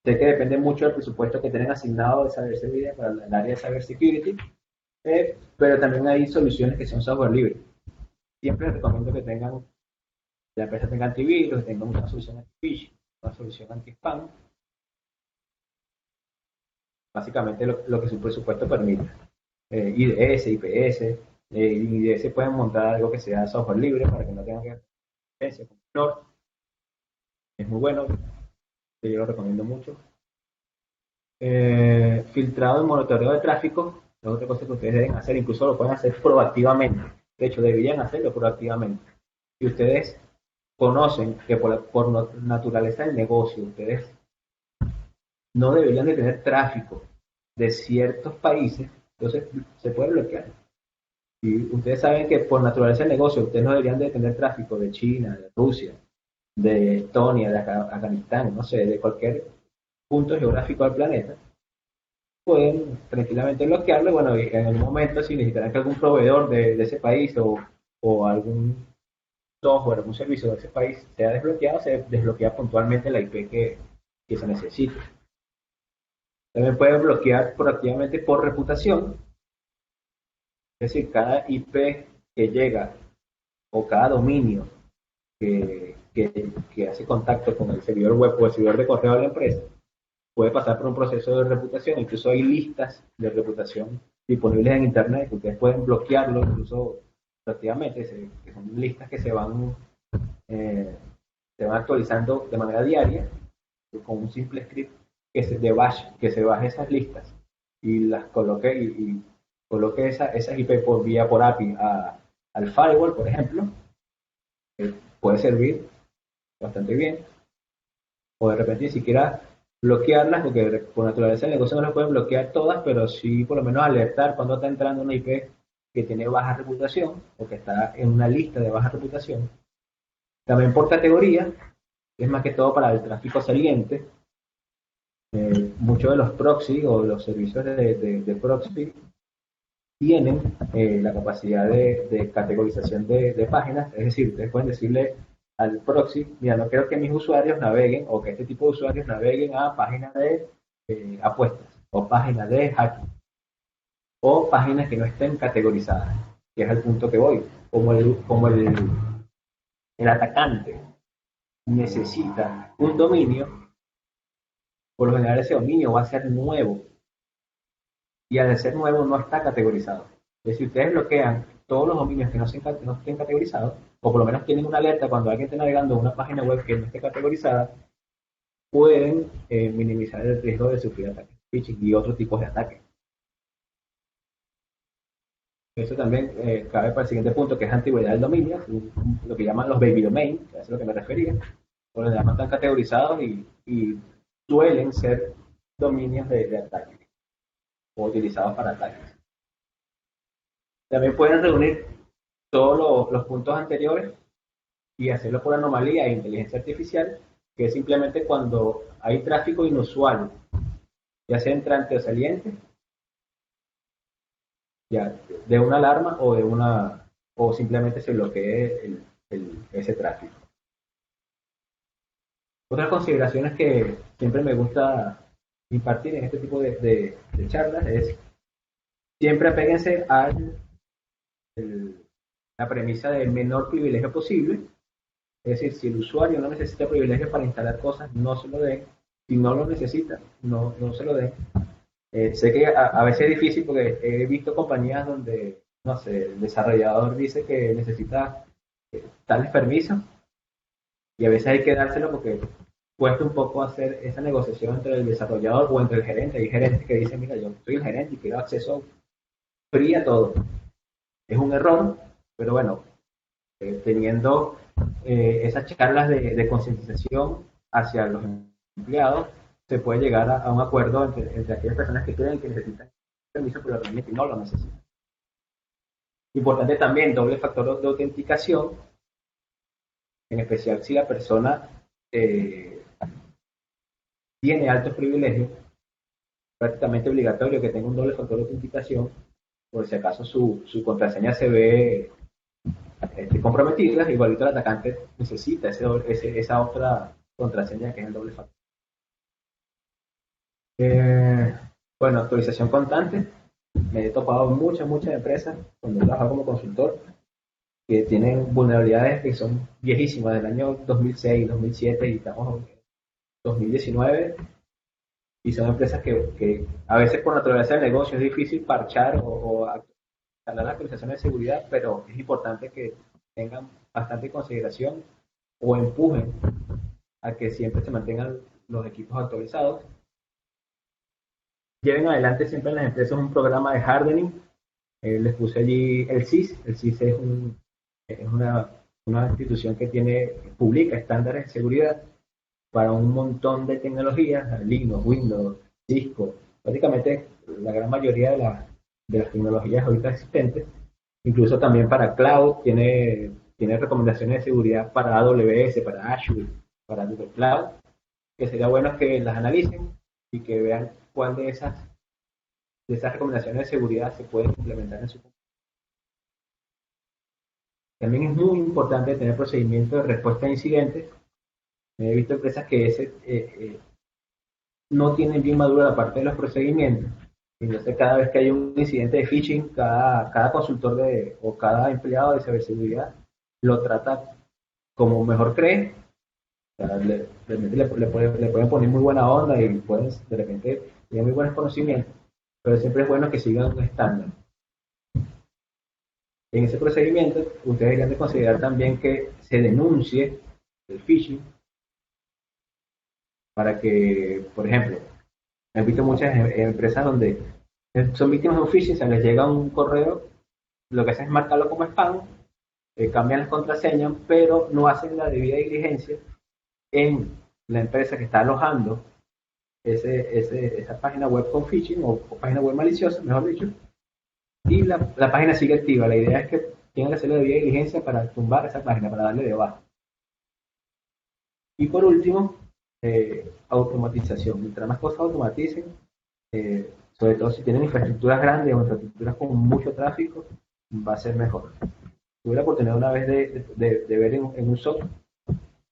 Sé que depende mucho del presupuesto que tienen asignado de cybersecurity para el área de cybersecurity, pero también hay soluciones que son software libre. Siempre les recomiendo que la empresa tenga antivirus, que tenga una solución anti-phishing, una solución anti-spam, básicamente lo que su presupuesto permite. IDS, IPS, IDS pueden montar algo que sea software libre para que no tengan que hacer es muy bueno, yo lo recomiendo mucho. Filtrado y monitoreo de tráfico es otra cosa que ustedes deben hacer, incluso lo pueden hacer proactivamente. De hecho, deberían hacerlo proactivamente. Si ustedes conocen que por naturaleza del negocio, ustedes no deberían de tener tráfico de ciertos países, entonces se puede bloquear. Y ustedes saben que por naturaleza del negocio, ustedes no deberían de tener tráfico de China, de Rusia, de Estonia, de Afganistán, no sé, de cualquier punto geográfico del planeta. Pueden tranquilamente bloquearlo. Bueno, y en el momento, si necesitarán que algún proveedor de ese país o algún software, algún servicio de ese país sea desbloqueado, se desbloquea puntualmente la IP que se necesite. También pueden bloquear proactivamente por reputación, es decir, cada IP que llega o cada dominio que hace contacto con el servidor web o el servidor de correo de la empresa puede pasar por un proceso de reputación. Incluso hay listas de reputación disponibles en internet que ustedes pueden bloquearlo incluso prácticamente, que son listas que se van actualizando de manera diaria con un simple script que se baje esas listas y las coloque y coloque esas IP por API al firewall, por ejemplo, puede servir bastante bien. O de repente ni siquiera bloquearlas, porque por naturaleza del negocio no las pueden bloquear todas, pero sí por lo menos alertar cuando está entrando una IP que tiene baja reputación o que está en una lista de baja reputación. También por categoría, que es más que todo para el tráfico saliente. Muchos de los proxy o los servicios de proxy tienen la capacidad de categorización de páginas, es decir, ustedes pueden decirle al proxy, mira, no quiero que mis usuarios naveguen o que este tipo de usuarios naveguen a páginas de apuestas o páginas de hacking o páginas que no estén categorizadas, que es el punto que voy. Como el atacante necesita un dominio, por lo general ese dominio va a ser nuevo y al ser nuevo no está categorizado. Es decir, ustedes bloquean todos los dominios que no estén categorizados, o por lo menos tienen una alerta cuando alguien esté navegando en una página web que no esté categorizada, pueden minimizar el riesgo de sufrir ataques phishing y otros tipos de ataques. Eso también cabe para el siguiente punto, que es antigüedad del dominio, lo que llaman los baby domain, que es a lo que me refería. Por lo demás están categorizados y suelen ser dominios de ataque o utilizados para ataques. También pueden reunir todos los puntos anteriores y hacerlo por anomalía e inteligencia artificial que es simplemente cuando hay tráfico inusual, ya sea entrante o saliente, ya de una alarma o simplemente se bloquee ese tráfico. Otras consideraciones que siempre me gusta impartir en este tipo de charlas es siempre apéguense a la premisa del menor privilegio posible. Es decir, si el usuario no necesita privilegios para instalar cosas, no se lo den. Si no lo necesita, no se lo den. Sé que a veces es difícil porque he visto compañías donde, no sé, el desarrollador dice que necesita tales permisos y a veces hay que dárselo porque cuesta un poco hacer esa negociación entre el desarrollador o entre el gerente. Hay gerentes que dicen, mira, yo soy el gerente y quiero acceso free a todo. Es un error, pero bueno, teniendo esas charlas de concientización hacia los empleados, se puede llegar a un acuerdo entre aquellas personas que creen que necesitan permiso, pero realmente no lo necesitan. Importante también, doble factor de autenticación, en especial si la persona tiene altos privilegios, prácticamente obligatorio que tenga un doble factor de autenticación, por si acaso su contraseña se ve comprometida, igualito el atacante necesita esa otra contraseña que es el doble factor. Bueno, actualización constante. Me he topado muchas empresas cuando he trabajado como consultor que tienen vulnerabilidades que son viejísimas del año 2006, 2007 y estamos en 2019 y son empresas que a veces por naturaleza del negocio es difícil parchar o instalar las actualizaciones de seguridad, pero es importante que tengan bastante consideración o empujen a que siempre se mantengan los equipos actualizados. Lleven adelante siempre en las empresas un programa de hardening. Les puse allí el CIS. El CIS es una institución que publica estándares de seguridad para un montón de tecnologías, Linux, Windows, Cisco, prácticamente la gran mayoría de las tecnologías ahorita existentes, incluso también para cloud, tiene recomendaciones de seguridad para AWS, para Azure, para Google Cloud, que sería bueno que las analicen y que vean cuál de esas recomendaciones de seguridad se puede implementar en su compañía. También es muy importante tener procedimientos de respuesta a incidentes. He visto empresas que no tienen bien madura la parte de los procedimientos. Entonces, cada vez que hay un incidente de phishing, cada consultor o cada empleado de ciberseguridad lo trata como mejor cree. O sea, le pueden poner muy buena onda y pueden de repente tener muy buenos conocimientos, pero siempre es bueno que sigan un estándar. En ese procedimiento, ustedes deberían de considerar también que se denuncie el phishing para que, por ejemplo, he visto muchas empresas donde son víctimas de un phishing, se les llega un correo, lo que hacen es marcarlo como spam, cambian las contraseñas, pero no hacen la debida diligencia en la empresa que está alojando esa página web con phishing o página web maliciosa, mejor dicho, y la página sigue activa. La idea es que tengan que hacer la debida diligencia para tumbar esa página, para darle de baja. Y por último, automatización. Mientras más cosas automaticen, sobre todo si tienen infraestructuras grandes o infraestructuras con mucho tráfico, va a ser mejor. Tuve la oportunidad una vez de ver en un SOC,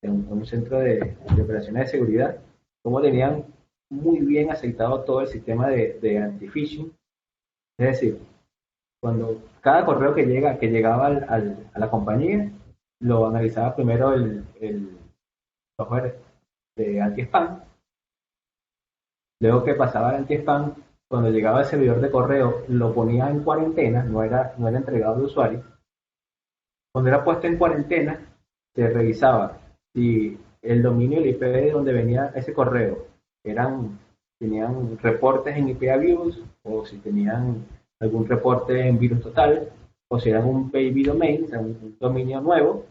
en un centro de operaciones de seguridad, cómo tenían muy bien aceitado todo el sistema de anti-phishing. Es decir, cuando cada correo que llegaba a la compañía, lo analizaba primero el software de anti-spam. Luego que pasaba el anti-spam, cuando llegaba el servidor de correo, lo ponía en cuarentena, no era entregado al usuario. Cuando era puesto en cuarentena, se revisaba si el dominio y el IP de donde venía ese correo tenían reportes en IP abuse, o si tenían algún reporte en virus total, o si eran un baby domain, o sea, un dominio nuevo.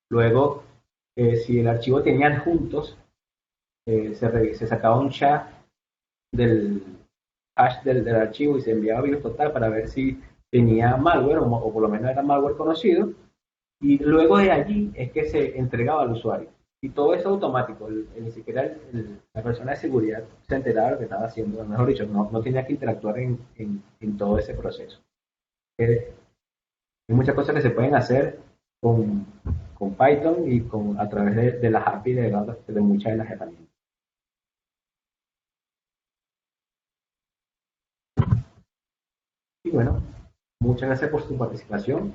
Luego, si el archivo tenía adjuntos, se sacaba un chat del hash del archivo y se enviaba a virus total para ver si tenía malware o por lo menos era malware conocido, y luego de allí es que se entregaba al usuario. Y todo eso automático, ni siquiera la persona de seguridad se enteraba de lo que estaba haciendo, mejor dicho, no tenía que interactuar en todo ese proceso. Hay muchas cosas que se pueden hacer con, con Python y a través de las API de muchas de las herramientas. Y bueno, muchas gracias por su participación.